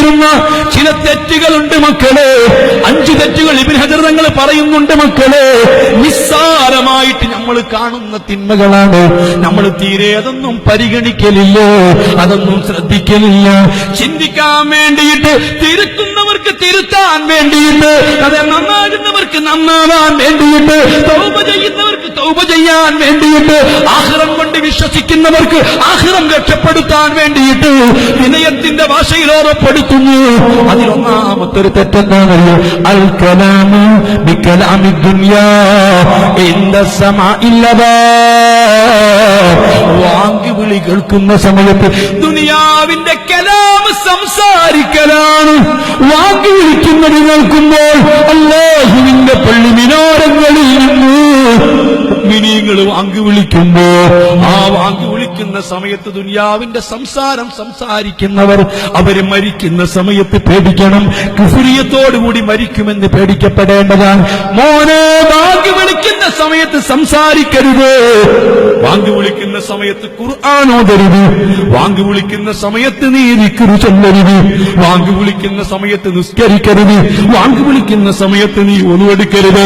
ചെയ്യുന്ന ചില തെറ്റുകളുണ്ട് മക്കളെ. 5 തെറ്റുകൾ ഇബ്നു ഹജർ തങ്ങൾ പറയുന്നുണ്ട് മക്കളെ. നിസ്സാരമായിട്ട് നമ്മൾ കാണുന്ന തിന്മകളാണ്. നമ്മൾ തീരെ അതൊന്നും പരിഗണിക്കലില്ല, അതൊന്നും ശ്രദ്ധിക്കലില്ല. ചിന്തിക്കാൻ വേണ്ടിയിട്ട്, തിരുത്തുന്നവർക്ക് തിരുത്താൻ വേണ്ടിയിട്ട്, അത് നന്നാകുന്നവർക്ക് നന്നാവാൻ വേണ്ടിയിട്ട്, തൗബ ചെയ്യുന്നവർക്ക് തൗബ ചെയ്യാൻ വേണ്ടിയിട്ട്, ആഖിറം കൊണ്ട് വിശ്വസിക്കുന്നവർക്ക് ആഖിറം രക്ഷപ്പെടുത്താൻ വേണ്ടിയിട്ട് വിനയത്തിന്റെ ഭാഷയിൽ ഓർമ്മപ്പെടുത്തുന്നു. അതിലൊന്നാമത്തൊരു തെറ്റെന്താണല്ലോ, അൽ കലാമു ബികലാമി ദുനിയാ ഇൻദ സമാഇല്ലദാ. വാങ്കി വിളി കേൾക്കുന്ന സമയത്ത് ദുനിയാവിന്റെ കലാമ് സംസാരിക്കലാണ്. വാങ്കി വിളിക്കുന്നത് കേൾക്കുമ്പോൾ അല്ലാഹുവിന്റെ പള്ളി മിനാരങ്ങളിൽ നിന്ന് മുഅ്മിനീങ്ങൾ വാങ്കി വിളിക്കുമ്പോ, ആ വാങ്കി വിളിക്കുന്ന സമയത്ത് ദുനിയാവിന്റെ സംസാരം സംസാരിക്കുന്നവർ അവര് മരിക്കുന്ന സമയത്ത് പേടിക്കണം. കുഫ്രിയത്തോടുകൂടി മരിക്കുമെന്ന് പേടിക്കപ്പെടേണ്ടതാണ്. മോനെ, വാങ്കി വിളിക്കുന്ന സമയത്ത് സംസാരിക്കരുത്. വാങ്കി വിളിക്കുന്ന സമയത്ത് ഖുർആൻ ഓതരുത്. വാങ്കി വിളിക്കുന്ന സമയത്ത് നീ ദിക്ർ ചൊല്ലരുത്. വാങ്കി വിളിക്കുന്ന സമയത്ത് നിസ്കരിക്കരുത്. വാങ്കി വിളിക്കുന്ന സമയത്ത് നീ ഒളു എടുക്കരുത്.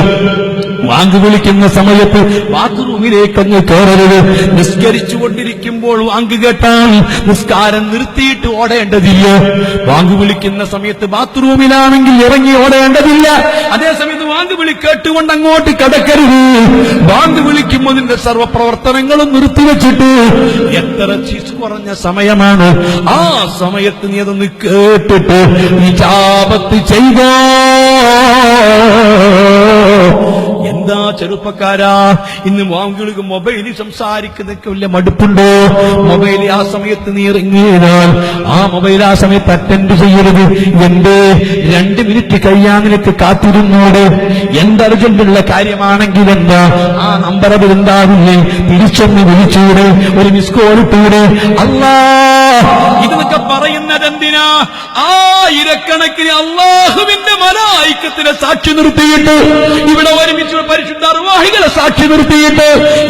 വാങ്ക് വിളിക്കുന്ന സമയത്ത് ബാത്റൂമിലേക്ക് അങ്ങ് കയറരുത്. നിസ്കരിച്ചു കൊണ്ടിരിക്കുമ്പോൾ വാങ്ക് കേട്ടാൽ നിസ്കാരം നിർത്തിയിട്ട് ഓടേണ്ടതില്ല. വാങ്ക് വിളിക്കുന്ന സമയത്ത് ബാത്റൂമിലാണെങ്കിൽ ഇറങ്ങി ഓടേണ്ടതില്ല. അതേസമയത്ത് വാങ്ക് വിളി കേട്ടുകൊണ്ട് അങ്ങോട്ട് കടക്കരുത്. വാങ്ക് വിളിക്കുമ്പോൾ നിന്റെ സർവ്വപ്രവർത്തനങ്ങളും നിർത്തിവെച്ചിട്ട്, എത്ര ചീസ് കുറഞ്ഞ സമയമാണ്, ആ സമയത്ത് നീ അതൊന്ന് കേട്ടിട്ട് ഇജാബത്ത് ചെയ്തോ. എന്താ ചെറുപ്പക്കാരാ, ഇന്ന് വാങ്കുകൾക്ക് മൊബൈലിൽ സംസാരിക്കുന്നതൊക്കെ വലിയ മടുപ്പുണ്ടോ? മൊബൈലിൽ ആ സമയത്ത് നീ ഇറങ്ങിയാൽ ആ മൊബൈൽ ആ സമയത്ത് അറ്റൻഡ് ചെയ്യരുത്. എന്റെ 2 മിനിറ്റ് കഴിയാൻ നിനക്ക് കാത്തിരുന്നോട്. എന്തർജന്റുള്ള കാര്യമാണെങ്കിൽ എന്താ, ആ നമ്പർ അതിലുണ്ടാവില്ലേ, തിരിച്ചൊന്ന് വിളിച്ചൂടെ, ഒരു മിസ് കോൾ ഇട്ടൂടെ. അല്ലാ, ഇതൊക്കെ പറയുന്നത് എന്തിനാ? ആയിരക്കണക്കിന് അല്ലാഹുവിന്റെ മലായിക്കത്തിനെ സാക്ഷി നിർത്തിയിട്ട്, ഇവിടെ ഒരുമിച്ച് പരിശുദ്ധ അർവാഹികളെ സാക്ഷി നിർത്തിയിട്ട്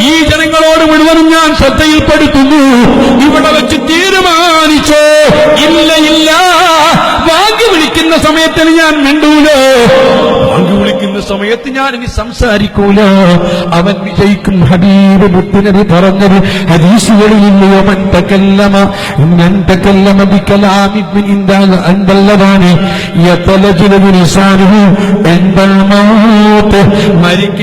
ഈ ജനങ്ങളോട് മുഴുവനും ഞാൻ ശ്രദ്ധയിൽപ്പെടുത്തുന്നു. ഇവിടെ വെച്ച് തീരുമാനിച്ചോ, ഇല്ല ഇല്ല, വാങ്ക് വിളിക്കുന്ന സമയത്തിന് ഞാൻ മിണ്ടൂല, വാങ്ക് വിളിക്കുന്ന സമയത്ത് ഞാൻ ഇനി സംസാരിക്കൂല. അവൻ വിജയിക്കും. ഹബീബ് മുത്തുനബി പറഞ്ഞത് ഹദീസുകളിൽ ഇല്ലയോ, മൻ തകല്ലമ ബികലാമി അൻദല്ലദാനി യതലജലു ലിസാനുഹു ഇൻദൽ മൗത്ത്. മരിക്കുന്ന